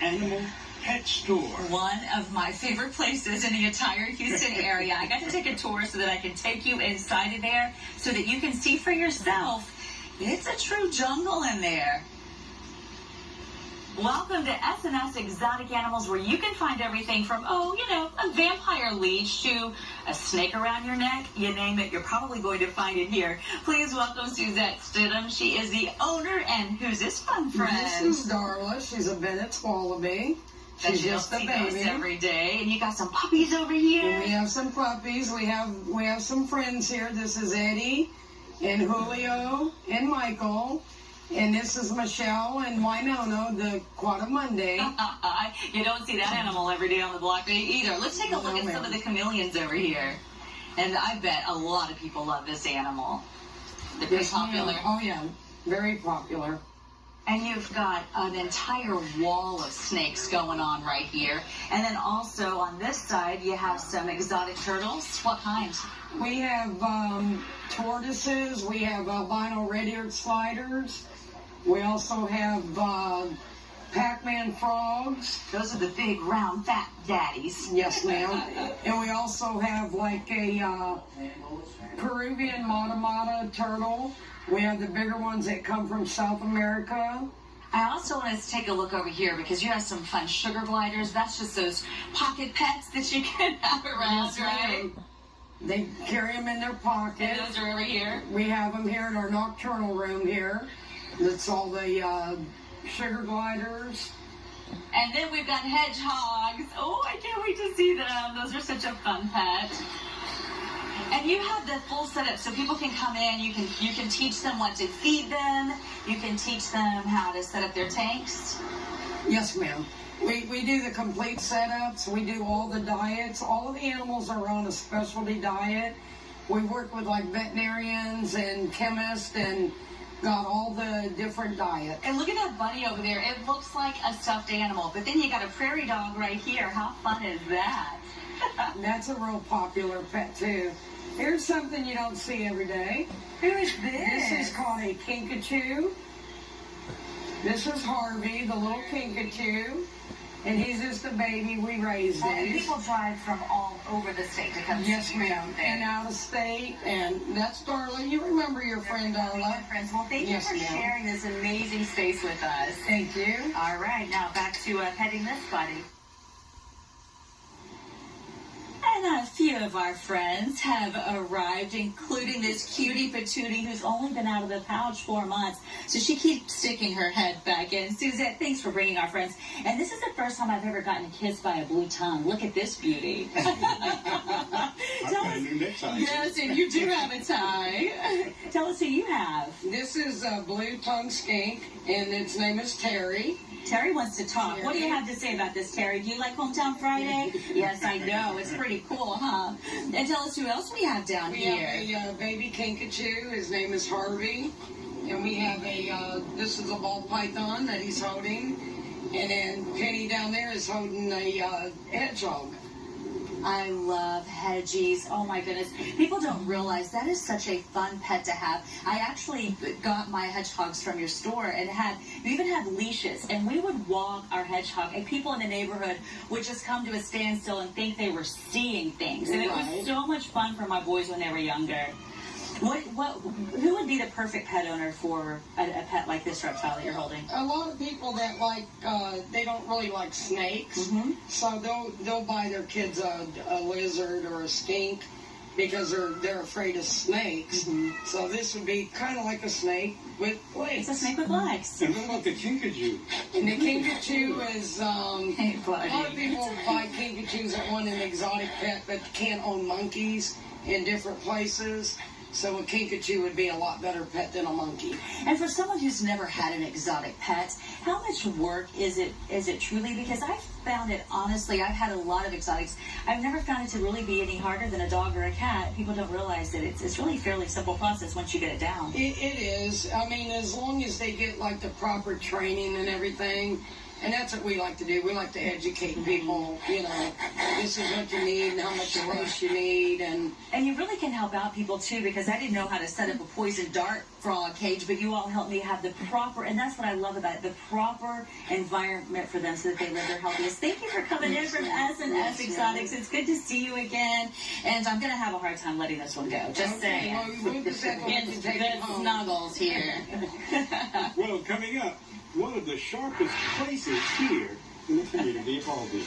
Animal pet store. One of my favorite places in the entire Houston area. I got to take a tour so that I can take you inside of there so that you can see for yourself. It's a true jungle in there. Welcome to S&S Exotic Animals, where you can find everything from, a vampire leash to a snake around your neck. You name it, you're probably going to find it here. Please welcome Suzette Stidham. She is the owner, and who's this fun friend? This is Darla. She's a Bennett Wallaby. She's just a baby. Every day. And you got some puppies over here. And we have some puppies. We have some friends here. This is Eddie and Julio and Michael. And this is Michelle and Winona, the Quadamundi. You don't see that animal every day on the block either. Let's take a look at some of the chameleons over here. And I bet a lot of people love this animal. They're pretty popular. Oh, yeah. Very popular. And you've got an entire wall of snakes going on right here. And then also on this side, you have some exotic turtles. What kinds? We have tortoises. We have albino red-eared sliders. We also have Pac-Man frogs. Those are the big, round, fat daddies. Yes, ma'am. And we also have like a Peruvian mata turtle. We have the bigger ones that come from South America. I also want to take a look over here because you have some fun sugar gliders. That's just those pocket pets that you can have around, yes, right? They carry them in their pocket. And those are over here? We have them here in our nocturnal room here. That's all the sugar gliders. And then we've got hedgehogs. Oh, I can't wait to see them. Those are such a fun pet. And you have the full setup, so people can come in. You can teach them what to feed them. You can teach them how to set up their tanks. Yes, ma'am. We do the complete setups. We do all the diets. All of the animals are on a specialty diet. We work with like veterinarians and chemists and got all the different diets. And look at that bunny over there. It looks like a stuffed animal, but then you got a prairie dog right here. How fun is that? That's a real popular pet too. Here's something you don't see every day. Who is this? This is called a kinkajou. This is Harvey, the little kinkajou. And he's just a baby. We raised And these. people drive from all over the state to come Yes, see ma'am. And out of state. And that's Darla. You remember your friend Darla. Friends. Well, thank you for sharing this amazing space with us. Thank you. All right, now back to petting this buddy. And a few of our friends have arrived, including this cutie patootie who's only been out of the pouch 4 months. So she keeps sticking her head back in. Suzette, thanks for bringing our friends. And this is the first time I've ever gotten kissed by a blue tongue. Look at this beauty. I've got a new necktie. Yes, and you do have a tie. Tell us who you have. This is a blue tongue skink, and its name is Terry. Terry wants to talk. Terry. What do you have to say about this, Terry? Do you like Hometown Friday? Yes, I know. It's pretty cool, huh? And tell us who else we have down here. We have a baby kinkajou. His name is Harvey. And we have this is a ball python that he's holding. And then Penny down there is holding a hedgehog. I love hedgies. Oh my goodness. People don't realize that is such a fun pet to have. I actually got my hedgehogs from your store and you even had leashes, and we would walk our hedgehog and people in the neighborhood would just come to a standstill and think they were seeing things. And it was so much fun for my boys when they were younger. Who would be the perfect pet owner for a pet like this reptile that you're holding? A lot of people that they don't really like snakes, so they'll buy their kids a lizard or a skink because they're afraid of snakes. So this would be kind of like a snake with legs. It's a snake with legs. And what about the kinkajou? And the kinkajou is Hey, buddy. a lot of people buy kinkajous that want an exotic pet but can't own monkeys in different places. So a kinkajou would be a lot better pet than a monkey. And for someone who's never had an exotic pet, how much work is it truly? Because I've found it, honestly, I've had a lot of exotics. I've never found it to really be any harder than a dog or a cat. People don't realize that it's really a fairly simple process once you get it down. It is. I mean, as long as they get like the proper training and everything, And that's what we like to do. We like to educate people, you know, this is what you need and how much space you need. And you really can help out people too, because I didn't know how to set up a poison dart frog cage, but you all helped me have the proper, and that's what I love about it, the proper environment for them so that they live their healthiest. Thank you for coming in from S&S Exotics. It's good to see you again. And I'm going to have a hard time letting this one go. Just saying. Well, we'll just have to Getting good snuggles here. Well, coming up, one of the sharpest places here in the community of Albany.